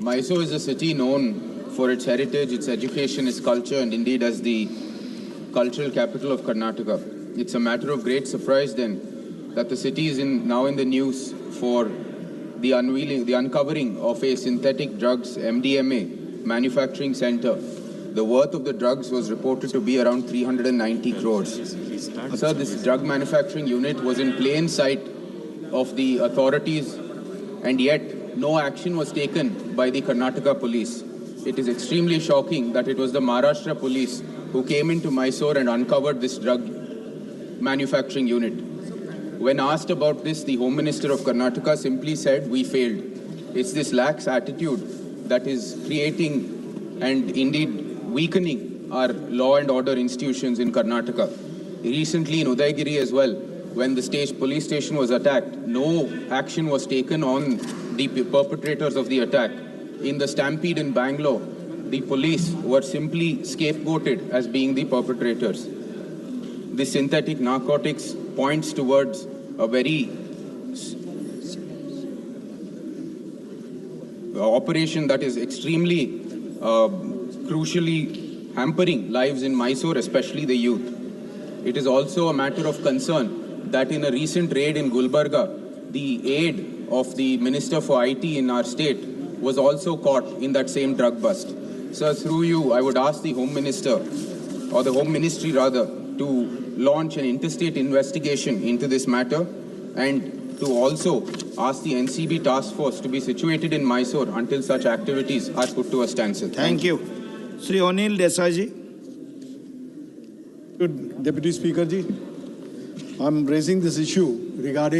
Mysore is a city known for its heritage, its education, its culture, and indeed as the cultural capital of Karnataka. It's a matter of great surprise then that the city is now in the news for the uncovering of a synthetic drugs MDMA manufacturing center. The worth of the drugs was reported to be around 390 crores. Sir, this drug manufacturing unit was in plain sight of the authorities, and yet no action was taken by the Karnataka police. It is extremely shocking that it was the Maharashtra police who came into Mysore and uncovered this drug manufacturing unit. When asked about this, the Home Minister of Karnataka simply said, "We failed." It's this lax attitude that is creating and indeed weakening our law and order institutions in Karnataka. Recently in Udaigiri as well, when the police station was attacked, no action was taken on the perpetrators of the attack. In the stampede in Bangalore, the police were simply scapegoated as being the perpetrators. This synthetic narcotics points towards a very operation that is extremely crucially hampering lives in Mysore, especially the youth. It is also a matter of concern that in a recent raid in Gulbarga, the aide of the Minister for IT in our state was also caught in that same drug bust. Sir, through you, I would ask the Home Minister, or the Home Ministry rather, to launch an interstate investigation into this matter and to also ask the NCB task force to be situated in Mysore until such activities are put to a standstill. Thank you. Sri Anil Desai ji. Good Deputy Speaker ji, I'm raising this issue regarding